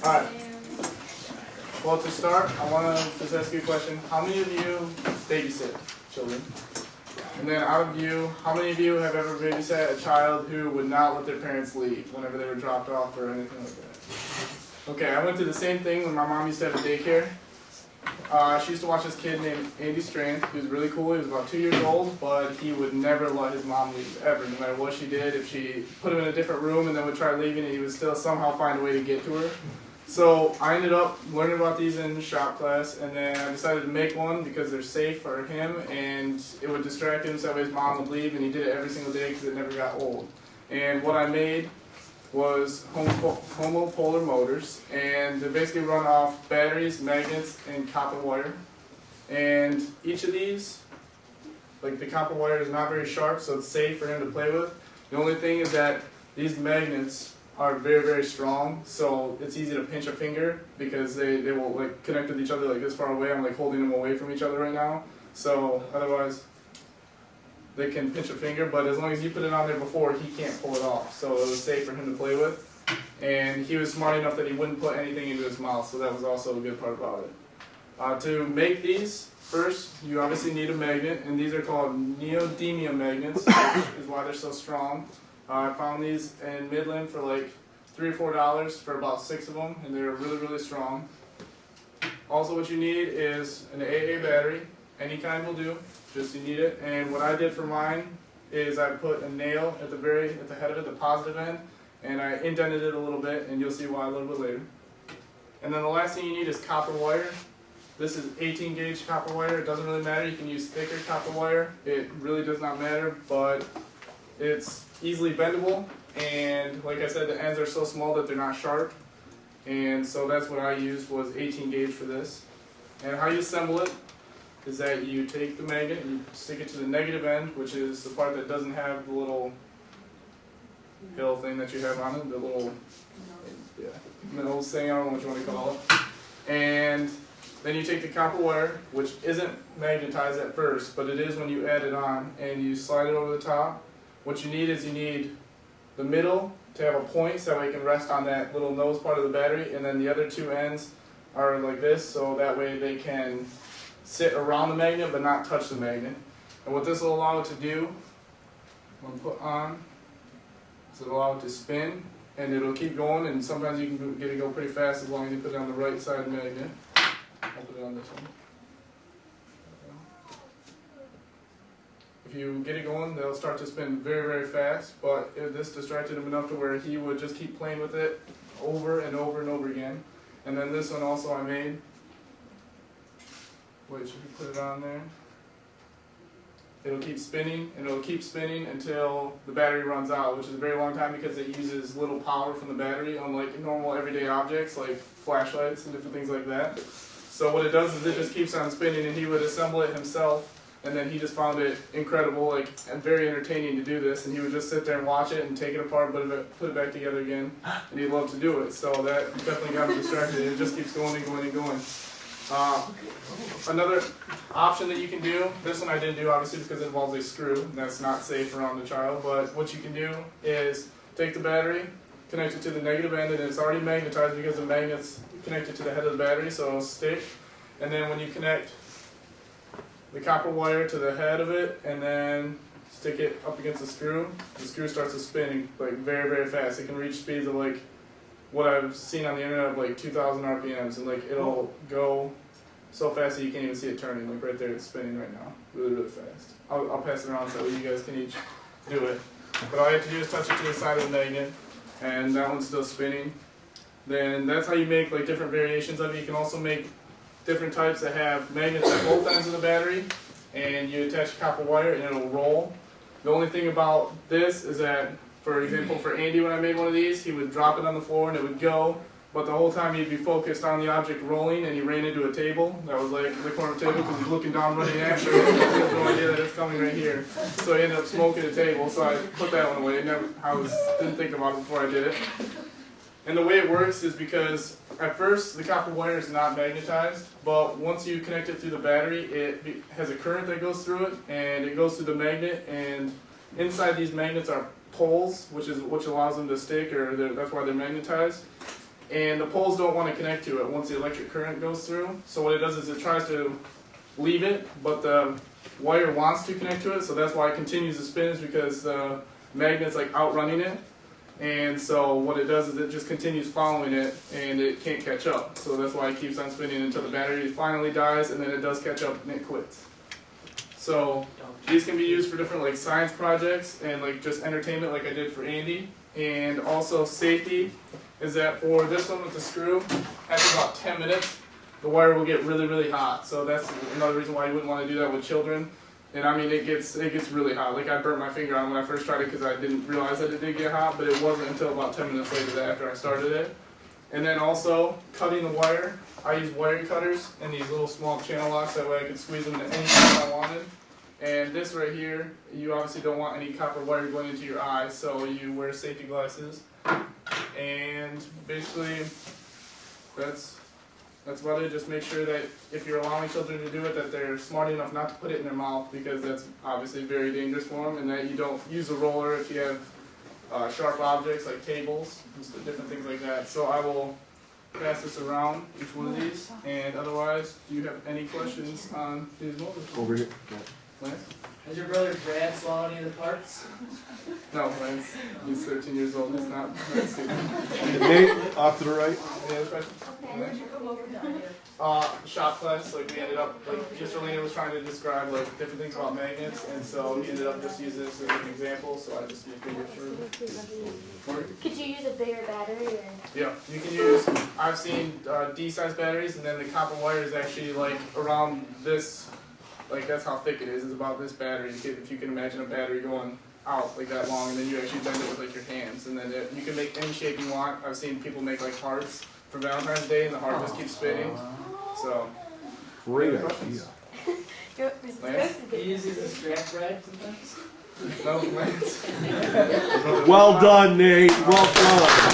Alright. Well, to start, I want to just ask you a question. How many of you babysit children? And then out of you, how many of you have ever babysat a child who would not let their parents leave whenever they were dropped off or anything like that? Okay, I went through the same thing when my mom used to have a daycare. She used to watch this kid named Andy Strand. He was really cool. He was about 2 years old, but he would never let his mom leave, ever, no matter what she did. If she put him in a different room and then would try leaving, he would still somehow find a way to get to her. So I ended up learning about these in shop class, and then I decided to make one because they're safe for him, and it would distract him so his mom would leave, and he did it every single day because it never got old. And what I made was homopolar motors, and they basically run off batteries, magnets, and copper wire. And each of these, like the copper wire is not very sharp, so it's safe for him to play with. The only thing is that these magnets are very, very strong, so it's easy to pinch a finger because they will like connect with each other like this far away. I'm like holding them away from each other right now, so otherwise they can pinch a finger, but as long as you put it on there before, he can't pull it off. So it was safe for him to play with. And he was smart enough that he wouldn't put anything into his mouth, so that was also a good part about it. To make these, first, you obviously need a magnet, and these are called neodymium magnets, which is why they're so strong. I found these in Midland for like $3 or $4 for about 6 of them, and they're really, really strong. Also what you need is an AA battery. Any kind will do, just you need it. And what I did for mine is I put a nail at the head of it, the positive end, and I indented it a little bit, and you'll see why a little bit later. And then the last thing you need is copper wire. This is 18 gauge copper wire. It doesn't really matter. You can use thicker copper wire. It really does not matter, but it's easily bendable, and like I said, the ends are so small that they're not sharp, and so that's what I used, was 18 gauge for this. And how you assemble it is that you take the magnet and you stick it to the negative end, which is the part that doesn't have the little hill thing that you have on it, the little middle thing, I don't know what you want to call it. And then you take the copper wire, which isn't magnetized at first, but it is when you add it on, and you slide it over the top. What you need is you need the middle to have a point so that way it can rest on that little nose part of the battery, and then the other 2 ends are like this, so that way they can sit around the magnet but not touch the magnet. And what this will allow it to do, when put on, is it'll allow it to spin, and it'll keep going, and sometimes you can get it go pretty fast as long as you put it on the right side of the magnet. I'll put it on this one. If you get it going, they'll start to spin very, very fast, but this distracted him enough to where he would just keep playing with it over and over and over again. And then this one also I made, which if you put it on there, it'll keep spinning, and it'll keep spinning until the battery runs out, which is a very long time because it uses little power from the battery, unlike normal everyday objects like flashlights and different things like that. So what it does is it just keeps on spinning, and he would assemble it himself. And then he just found it incredible, like, and very entertaining to do this. And he would just sit there and watch it and take it apart, put it back together again. And he'd love to do it. So that definitely got him distracted. It just keeps going and going and going. Another option that you can do, this one I didn't do obviously because it involves a screw. And that's not safe around the child. But what you can do is take the battery, connect it to the negative end, and it's already magnetized because the magnet's connected to the head of the battery, so it'll stick. And then when you connect the copper wire to the head of it, and then stick it up against the screw starts to spin like very, very fast. It can reach speeds of like what I've seen on the internet of like 2,000 RPMs, and like it'll go so fast that you can't even see it turning. Like right there, it's spinning right now, really, really fast. I'll pass it around so you guys can each do it. But all you have to do is touch it to the side of the magnet, and that one's still spinning. Then that's how you make like different variations of it. You can also make different types that have magnets at both ends of the battery, and you attach copper wire and it'll roll. The only thing about this is that, for example, for Andy, when I made one of these, he would drop it on the floor and it would go, but the whole time he'd be focused on the object rolling, and he ran into a table that was like the corner of the table because he's looking down, running after it, and he has no idea that it's coming right here. So he ended up smoking the table, so I put that one away. Didn't think about it before I did it. And the way it works is because at first the copper wire is not magnetized, but once you connect it through the battery, it has a current that goes through it, and it goes through the magnet, and inside these magnets are poles, which allows them to stick, or that's why they're magnetized. and the poles don't want to connect to it once the electric current goes through. So what it does is it tries to leave it, but the wire wants to connect to it, so that's why it continues to spin, is because the magnet's like outrunning it. And so what it does is it just continues following it, and it can't catch up. So that's why it keeps on spinning until the battery finally dies, and then it does catch up and it quits. So these can be used for different like science projects and like just entertainment, like I did for Andy. And also safety is that for this one with the screw, after about 10 minutes, the wire will get really, really hot. So that's another reason why you wouldn't want to do that with children. And I mean, it gets really hot. Like I burnt my finger on it when I first tried it because I didn't realize that it did get hot, but it wasn't until about 10 minutes later that after I started it. And then also cutting the wire. I use wire cutters and these little small channel locks, that way I could squeeze them into anything I wanted. And this right here, you obviously don't want any copper wire going into your eye, so you wear safety glasses. And basically, that's about it. Just make sure that if you're allowing children to do it, that they're smart enough not to put it in their mouth, because that's obviously very dangerous for them, and that you don't use a roller if you have sharp objects like tables and different things like that. So I will pass this around, each one of these, and otherwise, do you have any questions on these motors? Over here. Lance? Has your brother Brad swallowed any of the parts? No, Lance. He's 13 years old. He's not. Nate, off to the right. Any other questions? Where'd you come over down here? Shop class. Like we ended up, like Mr. Lena was trying to describe like different things about magnets, and so he ended up just using this as an example. So I just figured through. Could you use a bigger battery or? Yeah, you can use. I've seen D-size batteries, and then the copper wire is actually like around this. Like that's how thick it is. It's about this battery. If you can imagine a battery going out like that long, and then you actually bend it with like your hands, and then you can make any shape you want. I've seen people make like hearts for Valentine's Day, and the heart just keeps spinning. So Great any idea. questions? Lance? He uses a strap bread sometimes? No, Lance. Well done, Nate. Well done.